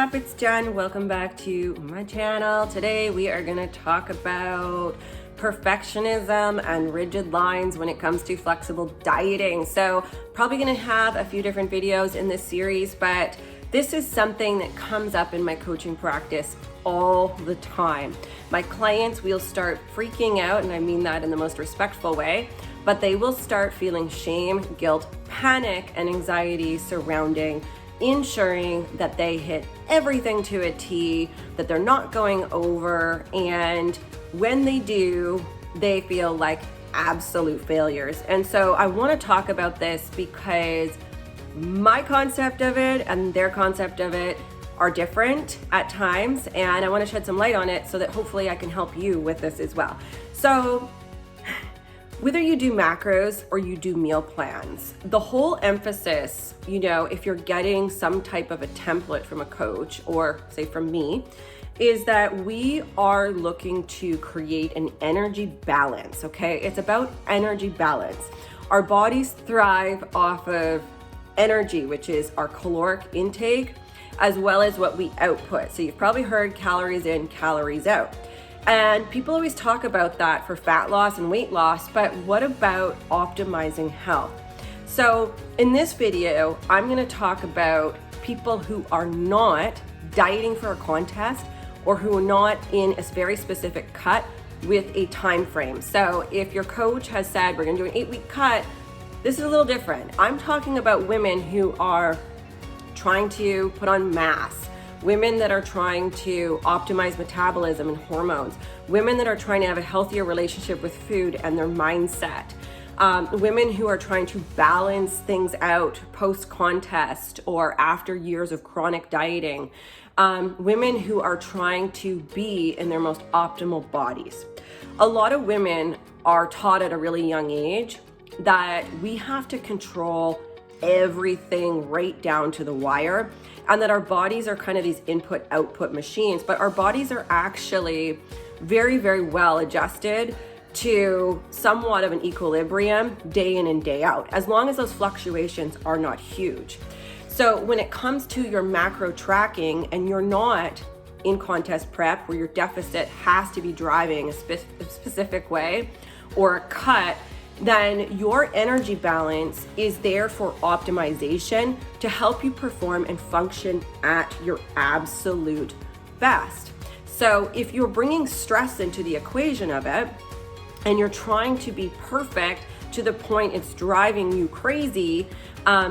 up? It's Jen. Welcome back to my channel. Today we are going to talk about perfectionism and rigid lines when it comes to flexible dieting. So probably going to have a few different videos in this series, but this is something that comes up in my coaching practice all the time. My clients will start freaking out, and I mean that in the most respectful way, but they will start feeling shame, guilt, panic, and anxiety surrounding ensuring that they hit everything to a T, that they're not going over, and when they do, they feel like absolute failures. And so I want to talk about this because my concept of it and their concept of it are different at times, and I want to shed some light on it so that hopefully I can help you with this as well. So whether you do macros or you do meal plans, the whole emphasis, if you're getting some type of a template from a coach or say from me, is that we are looking to create an energy balance, okay? It's about energy balance. Our bodies thrive off of energy, which is our caloric intake, as well as what we output. So you've probably heard calories in, calories out. And people always talk about that for fat loss and weight loss, but what about optimizing health? So in this video, I'm gonna talk about people who are not dieting for a contest or who are not in a very specific cut with a time frame. So if your coach has said, we're gonna do an 8-week cut, this is a little different. I'm talking about women who are trying to put on mass, women that are trying to optimize metabolism and hormones, women that are trying to have a healthier relationship with food and their mindset, women who are trying to balance things out post-contest or after years of chronic dieting, women who are trying to be in their most optimal bodies. A lot of women are taught at a really young age that we have to control everything right down to the wire, and that our bodies are kind of these input-output machines, but our bodies are actually very, very well adjusted to somewhat of an equilibrium day in and day out, as long as those fluctuations are not huge. So when it comes to your macro tracking and you're not in contest prep where your deficit has to be driving a specific way or a cut, then your energy balance is there for optimization to help you perform and function at your absolute best. So if you're bringing stress into the equation of it and you're trying to be perfect to the point it's driving you crazy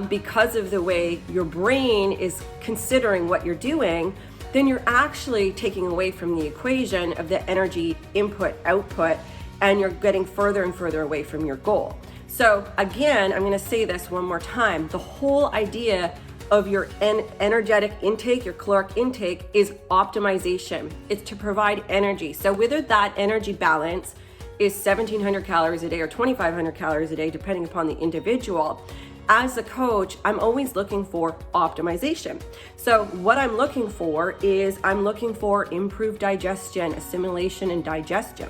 because of the way your brain is considering what you're doing, then you're actually taking away from the equation of the energy input-output, and you're getting further and further away from your goal. So again, I'm gonna say this one more time. The whole idea of your energetic intake, your caloric intake, is optimization. It's to provide energy. So whether that energy balance is 1,700 calories a day or 2,500 calories a day, depending upon the individual, as a coach, I'm always looking for optimization. So what I'm looking for is I'm looking for improved digestion, assimilation, and digestion.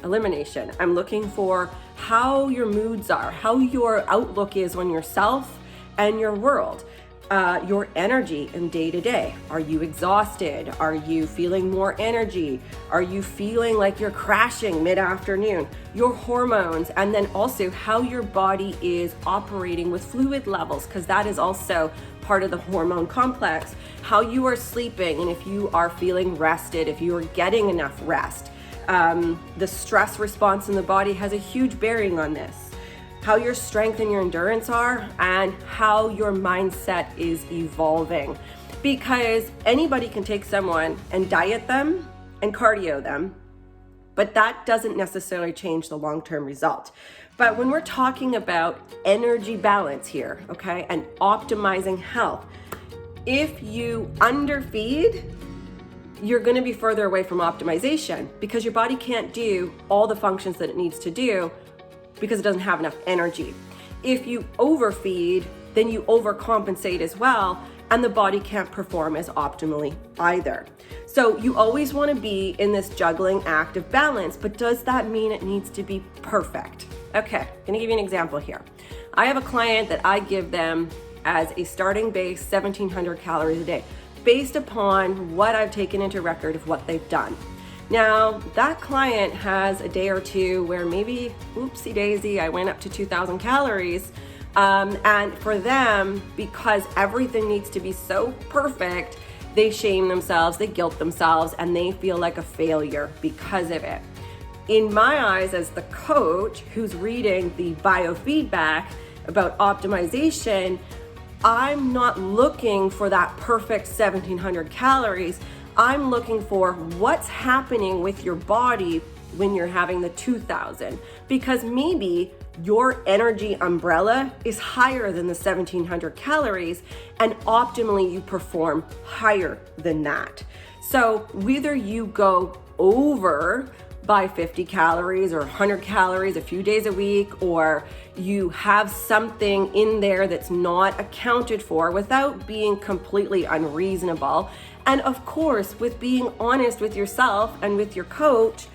Elimination. I'm looking for how your moods are, how your outlook is on yourself and your world, your energy in day to day. Are you exhausted? Are you feeling more energy? Are you feeling like you're crashing mid-afternoon? Your hormones, and then also how your body is operating with fluid levels, because that is also part of the hormone complex. How you are sleeping, and if you are feeling rested, if you are getting enough rest. The stress response in the body has a huge bearing on this. How your strength and your endurance are, and how your mindset is evolving. Because anybody can take someone and diet them and cardio them, but that doesn't necessarily change the long-term result. But when we're talking about energy balance here, okay, and optimizing health, if you underfeed, you're going to be further away from optimization because your body can't do all the functions that it needs to do because it doesn't have enough energy. If you overfeed, then you overcompensate as well, and the body can't perform as optimally either. So you always want to be in this juggling act of balance, but does that mean it needs to be perfect? Okay, I'm going to give you an example here. I have a client that I give them as a starting base 1,700 calories a day. based upon what I've taken into record of what they've done. Now, that client has a day or two where maybe, oopsie daisy, I went up to 2,000 calories. And for them, because everything needs to be so perfect, they shame themselves, they guilt themselves, and they feel like a failure because of it. In my eyes, as the coach who's reading the biofeedback about optimization, I'm not looking for that perfect 1,700 calories. I'm looking for what's happening with your body when you're having the 2,000, because maybe your energy umbrella is higher than the 1,700 calories, and optimally you perform higher than that. So whether you go over by 50 calories or 100 calories a few days a week, or you have something in there that's not accounted for without being completely unreasonable, and of course with being honest with yourself and with your coach,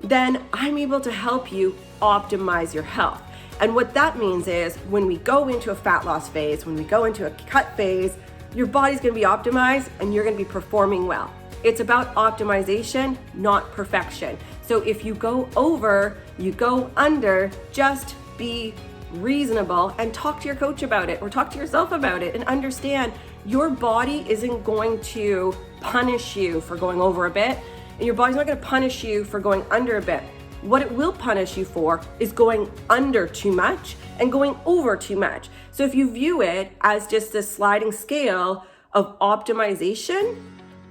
then I'm able to help you optimize your health. And what that means is when we go into a fat loss phase, when we go into a cut phase, your body's gonna be optimized and you're gonna be performing well. It's about optimization, not perfection. So if you go over, you go under, just be reasonable and talk to your coach about it or talk to yourself about it and understand your body isn't going to punish you for going over a bit, and your body's not going to punish you for going under a bit. What it will punish you for is going under too much and going over too much. So if you view it as just a sliding scale of optimization,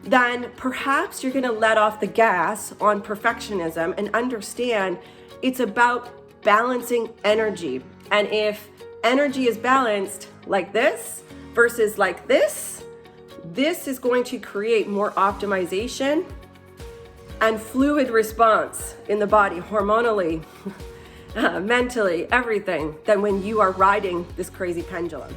then perhaps you're going to let off the gas on perfectionism and understand it's about balancing energy. And if energy is balanced like this versus like this is going to create more optimization and fluid response in the body, hormonally, mentally, everything, than when you are riding this crazy pendulum.